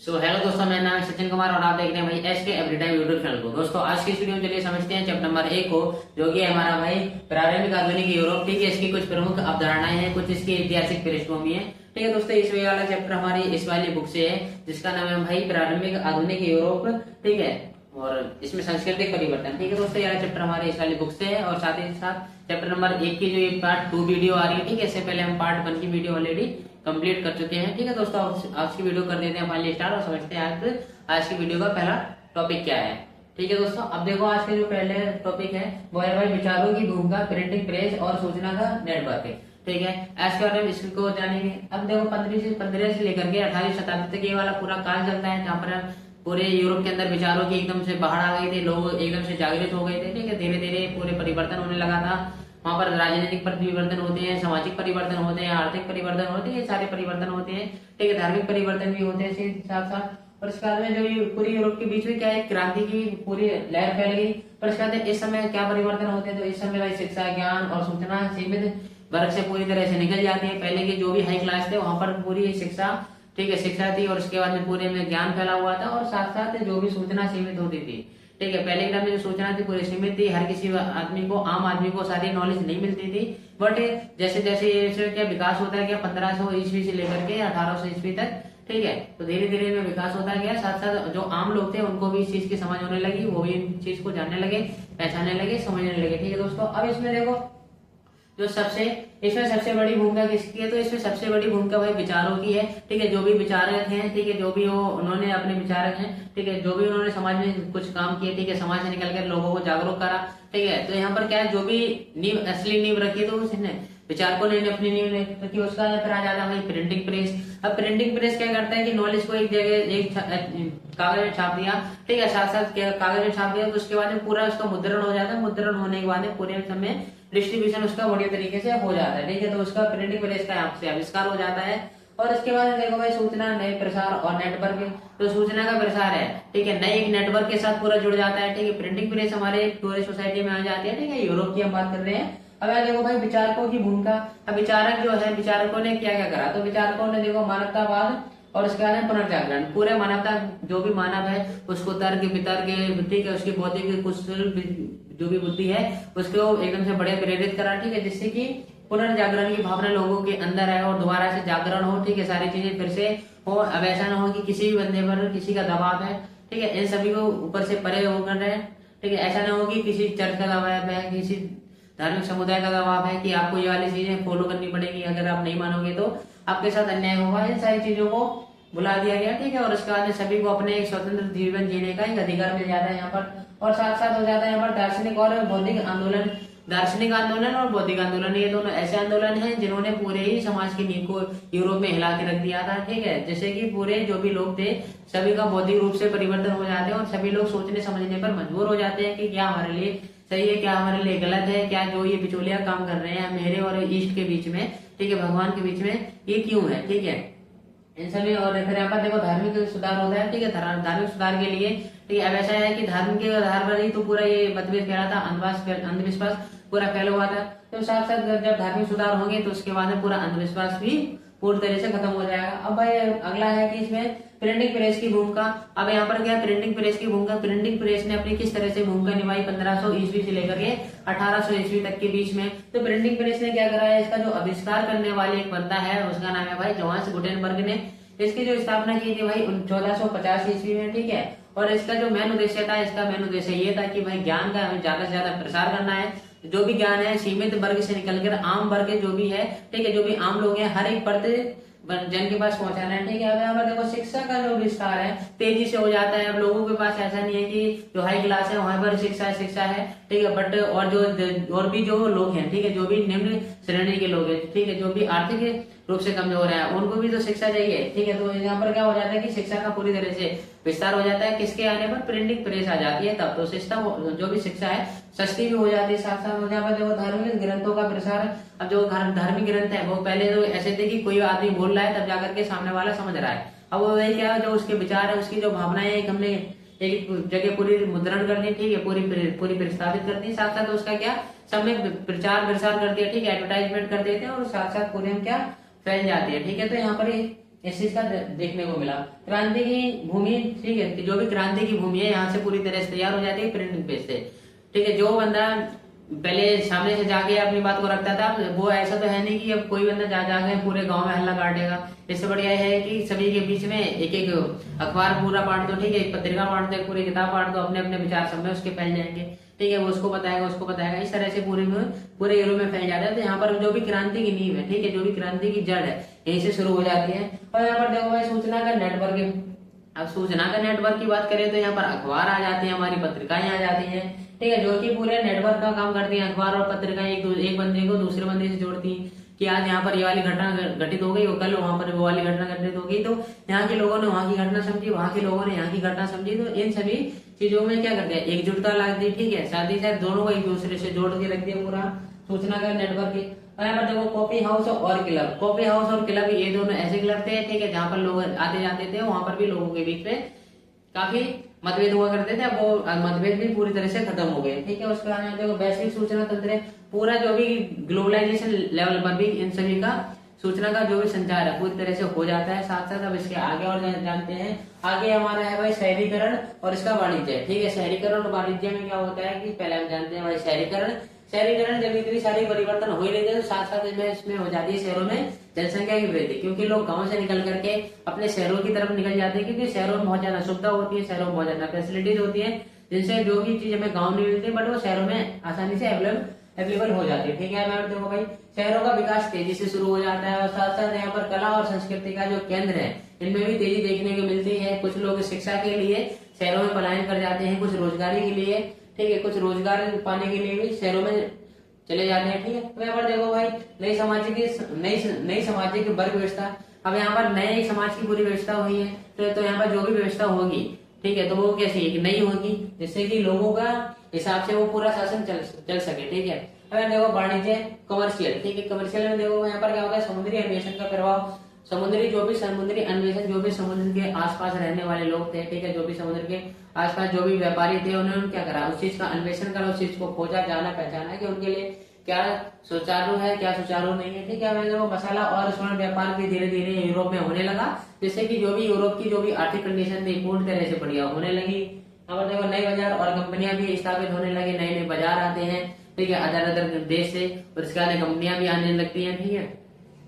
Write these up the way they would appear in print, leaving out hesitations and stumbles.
Hello दोस्तों, मेरा नाम है सचिन कुमार और आप देख रहे हैं भाई एस के एवरी टाइम यूट्यूब चैनल को। दोस्तों आज की इस वीडियो में चलिए समझते हैं चैप्टर नंबर 1 को, जो कि है हमारा भाई प्रारंभिक आधुनिक यूरोप। ठीक है, इसकी कुछ प्रमुख अवधारणाएं हैं, कुछ इसकी ऐतिहासिक पृष्ठभूमि है। ठीक है दोस्तों, इस वाला चैप्टर हमारी इस वाली बुक से है जिसका नाम है भाई प्रारंभिक आधुनिक यूरोप। ठीक है, और इसमें सांस्कृतिक परिवर्तन। ठीक है दोस्तों, यह चैप्टर हमारे इस वाली बुक से है और साथ ही साथ चैप्टर नंबर 1 की जो ये पार्ट 2 वीडियो आ रही है। ठीक है, इससे पहले हम पार्ट 1 की वीडियो ऑलरेडी कंप्लीट कर चुके हैं। ठीक है दोस्तों, आज की वीडियो कर देते हैं फाइनली स्टार्ट और समझते हैं आज की वीडियो का पहला टॉपिक क्या है। ठीक है दोस्तों, अब देखो आज के जो पहले टॉपिक है वो है भाई विचारों की भूमिका, प्रिंटिंग प्रेस और सूचना का नेटवर्क। ठीक है, आज के बारे में इसको जानेंगे। अब देखो 15 से लेकर के 18वीं शताब्दी तक ये वाला पूरा काल चलता है जहाँ पर पूरे यूरोप के अंदर विचारों की एकदम से बाहर आ गए थे, लोग एकदम से जागृत हो गए थे। ठीक है, धीरे धीरे पूरे परिवर्तन होने लगा था। वहां पर राजनीतिक परिवर्तन होते हैं, सामाजिक परिवर्तन होते हैं, आर्थिक परिवर्तन होते हैं, ये सारे परिवर्तन होते हैं। ठीक है, धार्मिक परिवर्तन भी होते हैं साथ साथ। और इसके बाद में जो पूरी यूरोप के बीच में क्या है, क्रांति की पूरी लहर फैल गई। पर इसके बाद इस समय क्या परिवर्तन होते हैं, तो इस समय भाई शिक्षा, ज्ञान और सूचना सीमित वर्ग से पूरी तरह से निकल जाती है। पहले के जो भी हाई क्लास थे वहां पर पूरी शिक्षा, ठीक है, शिक्षा थी और उसके बाद में पूरे में ज्ञान फैला हुआ था और साथ साथ जो भी सूचना सीमित होती थी। ठीक है, पहले के टाइम में जो सूचना थी पूरी सीमित थी, हर किसी आदमी को, आम आदमी को सारी नॉलेज नहीं मिलती थी। बट जैसे जैसे क्या विकास होता है, क्या 1500 ईस्वी से लेकर के 1800 ईस्वी तक, ठीक है, तो धीरे धीरे में विकास होता गया। साथ साथ जो आम लोग थे उनको भी इस चीज की समझ होने लगी, वो भी इन चीज को जानने लगे, पहचानने लगे, समझने लगे। ठीक है दोस्तों, अब इसमें देखो जो इसमें सबसे बड़ी भूमिका किसकी है, तो इसमें सबसे बड़ी भूमिका भाई विचारों की है। ठीक है, जो भी विचारक हैं, ठीक है, जो भी वो उन्होंने अपने विचारक हैं, ठीक है, जो भी उन्होंने समाज में कुछ काम किए, ठीक है, समाज से निकलकर लोगों को जागरूक करा। ठीक है, तो यहाँ पर क्या है, जो भी नींव, असली नींव रखी तो उसने विचारकों ने अपनी नींव रखी, उसका फिर आ जाता है भाई प्रिंटिंग प्रेस। अब प्रिंटिंग प्रेस क्या करता है कि नॉलेज को एक जगह एक कागज में छाप दिया, ठीक है, साथ साथ कागज में छाप दिया, तो उसके बाद में पूरा उसका मुद्रण हो जाता है। मुद्रण होने के बाद पूरे समय डिस्ट्रीब्यूशन उसका बढ़िया तरीके से हो जाता है। ठीक है, तो उसका प्रिंटिंग प्रेस का यहाँ से आविष्कार हो जाता है। और इसके बाद देखो भाई सूचना, नए प्रसार और नेटवर्क। तो सूचना का प्रसार है, ठीक है, नए एक नेटवर्क के साथ पूरा जुड़ जाता है। ठीक है, प्रिंटिंग प्रेस हमारे पूरे सोसाइटी में आ जाती है। ठीक है, यूरोप की हम बात कर रहे हैं। अब यहाँ देखो भाई विचारकों की भूमिका। अब विचारक जो है, विचारकों ने क्या क्या करा, तो विचारकों ने देखो मानवतावाद और उसके बाद पुनर्जागरण। पूरे मानवता, जो भी मानव है उसको तर्क वितर्क, ठीक है, उसकी बौद्धिक कुशल जो भी बुद्धि है उसको एकदम से बड़े प्रेरित करा। ठीक है, जिससे कि पुनर्जागरण की भावना लोगों के अंदर है और दोबारा से जागरण हो। ठीक है, सारी चीजें फिर से हो। अब ऐसा ना हो कि किसी भी बंदे पर किसी का दबाव है, ठीक है, इन सभी को ऊपर से परे हो कर रहे हैं। ठीक है, ऐसा ना हो कि किसी चर्च का दबाव है, किसी धार्मिक समुदाय का दबाव है कि आपको ये वाली चीजें फॉलो करनी पड़ेगी, अगर आप नहीं मानोगे तो आपके साथ अन्याय होगा। इन सारी चीजों को बुला दिया गया। ठीक है, और उसके बाद सभी को अपने एक स्वतंत्र जीवन जीने का एक अधिकार मिल जाता है यहाँ पर। और साथ साथ हो जाता है यहाँ पर दार्शनिक और बौद्धिक आंदोलन। दार्शनिक आंदोलन और बौद्धिक आंदोलन, ये दोनों ऐसे आंदोलन हैं जिन्होंने पूरे ही समाज की नींव को यूरोप में हिला के रख दिया था। ठीक है, जैसे कि पूरे जो भी लोग थे सभी का बौद्धिक रूप से परिवर्तन हो जाते हैं और सभी लोग सोचने समझने पर मजबूर हो जाते हैं कि क्या हमारे लिए सही है, क्या हमारे लिए गलत है, क्या जो ये बिचौलिया काम कर रहे हैं मेरे और ईस्ट के बीच में, ठीक है, भगवान के बीच में, ये क्यों है। ठीक है, इन सभी। और फिर यहाँ पर देखो धार्मिक सुधार होता है। ठीक है, धार्मिक सुधार के लिए, ठीक है, अब ऐसा है कि धर्म के आधार पर ही तो पूरा ये मतभेद फैला था, अंधविश्वास पूरा फैला हुआ था। तो साथ साथ जब धार्मिक सुधार होंगे तो उसके बाद में पूरा अंधविश्वास भी पूरी तरह से खत्म हो जाएगा। अब भाई अगला है कि इसमें प्रिंटिंग प्रेस की भूमिका। अब यहाँ पर क्या है, प्रिंटिंग प्रेस की भूमिका। प्रिंटिंग प्रेस ने अपनी किस तरह से भूमिका निभाई 1500 ईस्वी से लेकर के 1800 ईस्वी तक के बीच में। तो प्रिंटिंग प्रेस ने क्या करा है, इसका जो आविष्कार करने वाले एक बंदा है उसका नाम है भाई जोहान्स गुटेनबर्ग ने। इसकी जो स्थापना की थी भाई 1450 ईस्वी में। ठीक है, और इसका जो मेन उद्देश्य था, इसका मेन उद्देश्य ये था कि भाई ज्ञान का हमें ज्यादा से ज्यादा प्रसार करना है। जो भी ज्ञान है सीमित वर्ग से निकलकर आम वर्ग जो भी है, ठीक है, जो भी आम लोग हैं हर एक वर्ग जन के पास पहुंचाना है। ठीक है, अब यहाँ पर देखो शिक्षा का जो विस्तार है तेजी से हो जाता है। अब लोगों के पास ऐसा नहीं है कि जो हाई क्लास है वहां पर शिक्षा है, ठीक है, बट और भी जो लोग हैं, ठीक है, जो भी निम्न श्रेणी के लोग हैं, ठीक है, जो भी आर्थिक रूप से कमजोर है उनको भी तो शिक्षा चाहिए। ठीक है, तो यहाँ पर क्या हो जाता है कि शिक्षा का पूरी तरह से विस्तार हो जाता है। किसके आने पर, प्रिंटिंग प्रेस आ जाती है, तब तो शिक्षा जो भी शिक्षा है सस्ती भी हो जाती है। साथ साथ यहाँ पर देखो धार्मिक ग्रंथों का प्रसार। अब जो धार्मिक ग्रंथ है वो पहले तो ऐसे थे कि कोई आदमी बोल रहा है तब जाकर के सामने वाला समझ रहा है। अब वो वही क्या, जो उसके विचार है, उसकी जो भावनाएं है, हमने एक जगह पूरी मुद्रण कर दी। ठीक है, पूरी प्रस्तावित कर दी। साथ साथ उसका क्या समय प्रचार प्रसार कर दिया। ठीक है, एडवर्टाइजमेंट कर देते हैं और साथ साथ पूरे हम क्या फैल जाती है। ठीक है, तो यहाँ पर इस चीज का देखने को मिला। क्रांति की भूमि, ठीक है, कि जो भी क्रांति की भूमि है यहाँ से पूरी तरह से तैयार हो जाती है प्रिंटिंग पेज से। ठीक है, जो बंदा पहले सामने से जाके अपनी बात को रखता था, वो ऐसा तो है नहीं कि अब कोई बंदा जा जाके पूरे गांव में हल्ला काटेगा। इससे बढ़िया है कि सभी के बीच में एक एक अखबार पूरा बांट दो, ठीक है, पत्रिका बांट दो, पूरी किताब बांट दो, अपने अपने विचार सब में उसके फैल जाएंगे। ठीक है, वो उसको बताएगा, उसको बताएगा, इस तरह से पूरे यूरोप में फैल जाता है। तो यहाँ पर जो भी क्रांति की नींव है, ठीक है, जो भी क्रांति की जड़ है, यहीं से शुरू हो जाती है। और यहाँ पर देखो भाई सूचना का नेटवर्क। अब सूचना का नेटवर्क की बात करें तो यहाँ पर अखबार आ जाते हैं, हमारी पत्रिकाएं आ जाती हैं, ठीक है, जो कि पूरे नेटवर्क का काम करती हैं। अखबार और पत्रिकाएं एक बंदे को दूसरे बंदे से जोड़ती हैं कि आज यहाँ पर ये वाली घटना घटित हो गई, और कल वहां पर वो वाली घटना घटित हो गई। तो यहाँ के लोगों ने वहां की घटना समझी, वहां के लोगों ने यहाँ की घटना समझी। तो इन सभी चीजों में क्या करते हैं, एकजुटता ला दी, ठीक है, साथ ही साथ दोनों को एक दूसरे से जोड़ के रख दिया पूरा सूचना का नेटवर्क। और यहाँ पर देखो कॉफी हाउस और क्लब, कॉफी हाउस और क्लब ये दोनों ऐसे क्लब थे, ठीक है, जहाँ पर लोग आते जाते थे, वहां पर भी लोगों के बीच में काफी मतभेद हुआ करते थे। अब वो मतभेद भी पूरी तरह से खत्म हो गए, ठीक है। उसके बाद देखो वैश्विक सूचना तंत्र, पूरा जो भी ग्लोबलाइजेशन लेवल पर भी इन सभी का सूचना का जो भी संचार है पूरी तरह से हो जाता है। साथ साथ अब इसके आगे और जानते हैं, आगे हमारा है भाई शहरीकरण और इसका वाणिज्य, ठीक है। शहरीकरण और वाणिज्य में क्या होता है कि पहले हम जानते हैं भाई शहरीकरण जब इतनी सारी परिवर्तन हो ही रहे थे, तो साथ साथ इसमें हो जाती है शहरों में जनसंख्या की वृद्धि, क्योंकि लोग गांव से निकल करके अपने शहरों की तरफ निकल जाते हैं, क्योंकि शहरों में बहुत ज्यादा सुविधा होती है, शहरों में बहुत ज्यादा फैसिलिटीज होती है, जिनसे जो भी चीज हमें गाँव में मिलती है बट वो शहरों में आसानी से अवेलेबल हो जाती है, ठीक है। मैम देखो भाई शहरों का विकास तेजी से शुरू हो जाता है, और साथ साथ यहाँ पर कला और संस्कृति का जो केंद्र है इनमें भी तेजी देखने को मिलती है। कुछ लोग शिक्षा के लिए शहरों में पलायन कर जाते हैं, कुछ रोजगारी के लिए, ठीक है, कुछ रोजगार पाने के लिए भी शहरों में चले जाते हैं, ठीक है। तो यहाँ पर देखो भाई नई सामाजिक वर्ग व्यवस्था, अब यहाँ पर नए समाज की पूरी व्यवस्था हुई है, तो यहाँ पर जो भी व्यवस्था होगी, ठीक है, तो वो कैसी है, नई होगी, जिससे कि लोगों का हिसाब से वो पूरा शासन चल सके, ठीक है। अब देखो वाणिज्य कमर्शियल, ठीक है, कमर्शियल में देखो यहाँ पर क्या होता है, समुद्री अन्वेषण का प्रभाव, समुद्री अन्वेषण, जो भी समुद्र के आसपास रहने वाले लोग थे, ठीक है, जो भी समुद्र के आसपास जो भी व्यापारी थे, उन्होंने क्या करा, उस चीज का अन्वेषण करा, उस चीज को खोजा, जाना, पहचाना कि उनके लिए क्या सुचारू है, क्या सुचारू नहीं है, ठीक है। वैसे वो मसाला और स्वर्ण व्यापार भी धीरे धीरे यूरोप में होने लगा, जिससे कि जो भी यूरोप की जो भी आर्थिक कंडीशन थी पूर्ण तरह से बढ़िया होने लगी। अब देखो नए बाजार और कंपनियां भी स्थापित होने लगे, नए नए बाजार आते हैं, ठीक है, अदर देश से, और इसके बाद कंपनियां भी आने लगती हैं, ठीक है,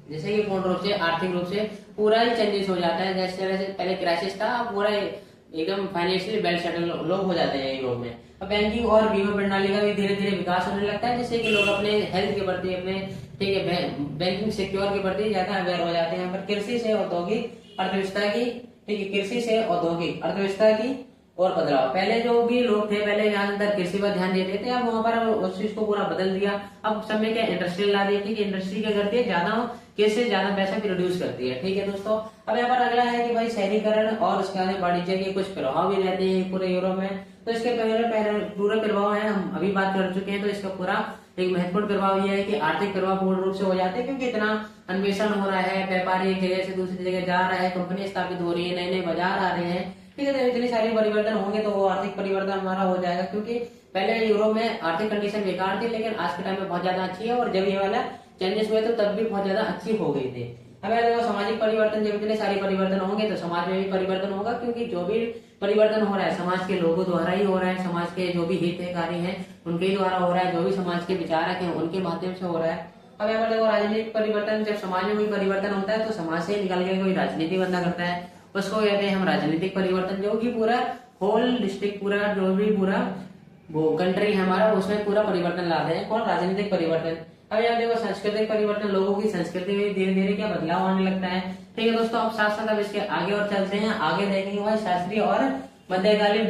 जैसे कि पूर्ण रूप से आर्थिक रूप से पूरा ही चेंजेस हो जाता है। जैसे तरह से पहले क्राइसिस था, पूरा एकदम फाइनेंशियली वेल सेटल लोग हो जाते हैं यूरोप में। अब बैंकिंग और बीमा प्रणाली का भी धीरे धीरे विकास होने लगता है, जिससे कि लोग अपने हेल्थ के प्रति, अपने, ठीक है, बैंकिंग सेक्टर के प्रति ज्यादा अवेयर हो जाते हैं। यहाँ पर कृषि से औद्योगिक अर्थव्यवस्था की, ठीक है, कृषि से औद्योगिक अर्थव्यवस्था की और बदलाव। पहले जो भी लोग थे, पहले ज्यादातर कृषि पर ध्यान देते थे, अब वहां पर उस चीज को पूरा बदल दिया। अब समय क्या इंडस्ट्रियल ला दी थी कि इंडस्ट्री क्या करती है, कैसे ज्यादा पैसा प्रोड्यूस करती है, ठीक है दोस्तों। अब यहाँ पर अगला है कि भाई शहरीकरण और उसके बाद वाणिज्य के कुछ प्रभाव भी रहते हैं पूरे यूरोप में। तो इसके पूरा प्रभाव है, हम अभी बात कर चुके हैं। तो इसका पूरा एक महत्वपूर्ण प्रभाव यह है कि आर्थिक प्रभाव पूर्ण रूप से हो जाते हैं, क्योंकि इतना अन्वेषण हो रहा है, व्यापारी एक जगह से दूसरी जगह जा रहा है, कंपनी स्थापित हो रही है, नए नए बाजार आ रहे हैं, ठीक है। तो इतनी सारी परिवर्तन होंगे तो वो आर्थिक परिवर्तन हमारा हो जाएगा, क्योंकि पहले यूरोप में आर्थिक कंडीशन बेकार थी, लेकिन आज के टाइम में बहुत ज्यादा अच्छी है, और जब ये वाला चेंजेस हुए तो तब भी बहुत ज्यादा अच्छी हो गई थी। अब देखो सामाजिक परिवर्तन, जब इतने सारे परिवर्तन होंगे तो समाज में भी परिवर्तन होगा, क्योंकि जो भी परिवर्तन हो रहा है समाज के लोगों द्वारा ही हो रहा है, समाज के जो भी हितकारी हैं उनके ही द्वारा हो रहा है, जो भी समाज के विचारक हैं उनके माध्यम से हो रहा है। अब यहाँ पर देखो राजनीतिक परिवर्तन, जब समाज में कोई परिवर्तन होता है तो समाज से निकल के कोई राजनीति बंदा करता है, उसको कहते हैं हम राजनीतिक परिवर्तन, जो कि पूरा होल डिस्ट्रिक्ट, पूरा जो भी पूरा वो कंट्री है हमारा, उसमें पूरा परिवर्तन लाते हैं। कौन? राजनीतिक परिवर्तन। अब यहाँ देखो सांस्कृतिक परिवर्तन, लोगों की संस्कृति में धीरे धीरे क्या बदलाव आने लगता है, ठीक है दोस्तों। अब साथ साथ अब इसके आगे और चलते हैं, आगे देखेंगे भाई शास्त्रीय और मध्यकालीन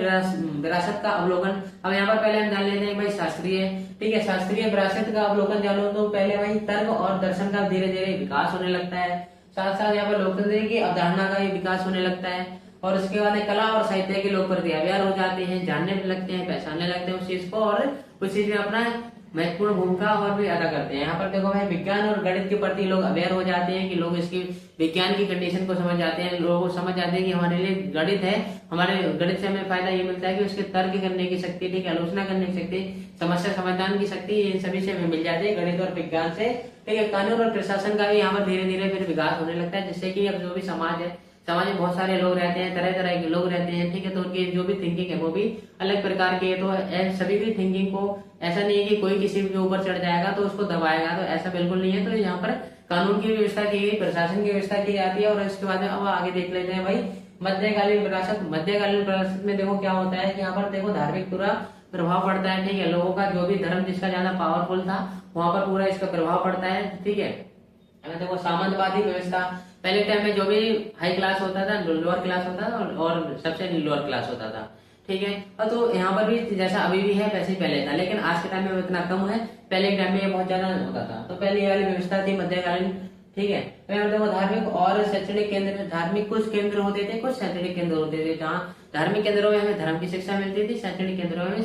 विरासत का अवलोकन। अब यहाँ पर पहले हम जान लेते हैं भाई शास्त्रीय, ठीक है, शास्त्रीय विरासत का अवलोकन जानो तो पहले भाई तर्क और दर्शन का धीरे धीरे विकास होने लगता है। साथ साथ यहाँ पर लोकतंत्र की अवधारणा का विकास होने लगता है, और उसके बाद कला और साहित्य के लोग प्रति अवेयर हो जाते हैं, जानने लगते हैं, पहचानने लगते हैं उस चीज को, और उस चीज में अपना महत्वपूर्ण भूमिका और भी अदा करते हैं। यहाँ पर देखो भाई विज्ञान और गणित के प्रति लोग अवेयर हो जाते हैं, कि लोग इसकी विज्ञान की कंडीशन को समझ जाते हैं, लोगों को समझ जाते हैं कि हमारे लिए गणित है, हमारे गणित से हमें फायदा ये मिलता है कि उसके तर्क करने की शक्ति, ठीक है, आलोचना करने की शक्ति, समस्या समाधान की शक्ति, इन सभी से हमें मिल जाती है गणित और विज्ञान से। ठीक है। कानून और प्रशासन का भी यहाँ पर धीरे धीरे फिर विकास होने लगता है, जिससे कि अब जो भी समाज है, समाज में बहुत सारे लोग रहते हैं, तरह तरह के लोग रहते हैं, ठीक है। तो उनकी जो भी थिंकिंग है वो भी अलग प्रकार की है। तो सभी की थिंकिंग को ऐसा नहीं है कि कोई किसी के ऊपर चढ़ जाएगा तो उसको दबाएगा, तो ऐसा बिल्कुल नहीं है। तो यहाँ पर कानून की व्यवस्था की गई, प्रशासन की व्यवस्था की जाती है। और इसके बाद में अब आगे देख लेते हैं भाई मध्यकालीन विरासत। मध्यकालीन विरासत में देखो क्या होता है कि यहाँ पर देखो धार्मिक पूरा प्रभाव पड़ता है, ठीक है। लोगों का जो भी धर्म जिसका ज्यादा पावरफुल था वहां पर पूरा इसका प्रभाव पड़ता है, ठीक है। अगर देखो सामंतवादी व्यवस्था, पहले टाइम में जो भी हाई क्लास होता था, लोअर क्लास होता था और सबसे लोअर क्लास होता था, ठीक है। और तो यहाँ पर भी जैसा अभी भी है वैसे ही पहले था, लेकिन आज के टाइम में इतना कम है, पहले के टाइम में ये बहुत ज्यादा होता था। तो पहले ये वाली व्यवस्था थी मध्यकालीन, ठीक है। तो यहाँ देखो धार्मिक और शैक्षणिक केंद्र, धार्मिक कुछ केंद्र होते थे, कुछ शैक्षणिक केंद्र होते थे। जहाँ धार्मिक केंद्रों में हमें धर्म की शिक्षा मिलती थी, शैक्षणिक केंद्रों में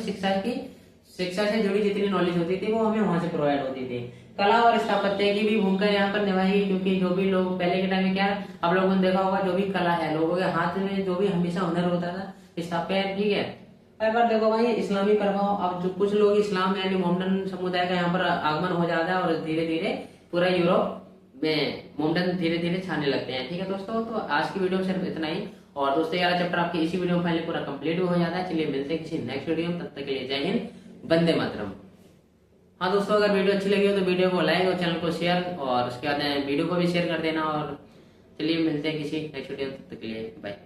शिक्षा से जुड़ी जितनी नॉलेज होती थी वो हमें वहां से प्रोवाइड होती थी। कला और स्थापत्य की भी भूमिका यहाँ पर निभाई, क्योंकि जो भी लोग पहले के टाइम में क्या आप लोगों ने देखा होगा, जो भी कला है लोगों के हाथ में जो भी हमेशा हुनर होता था स्थापत्य, ठीक है। एक बार देखो भाई इस्लामी प्रभाव, अब जो कुछ लोग इस्लाम यानी मोहम्मदन समुदाय का यहाँ पर आगमन हो जाता है और धीरे धीरे पूरा यूरोप में मोहम्मदन धीरे धीरे छाने लगते हैं, ठीक है दोस्तों। तो आज की वीडियो में सिर्फ इतना ही। और दोस्तों 11 चैप्टर आपके इसी वीडियो में पहले पूरा कंप्लीट भी हो जाता है। चलिए मिलते हैं किसी नेक्स्ट वीडियो में, तब तक के लिए जय हिंद, वंदे मातरम। हाँ दोस्तों, अगर वीडियो अच्छी लगी हो तो वीडियो को लाइक और चैनल को शेयर, और उसके बाद वीडियो को भी शेयर कर देना। और चलिए मिलते हैं किसी नेक्स्ट वीडियो में, तब तक के लिए बाय।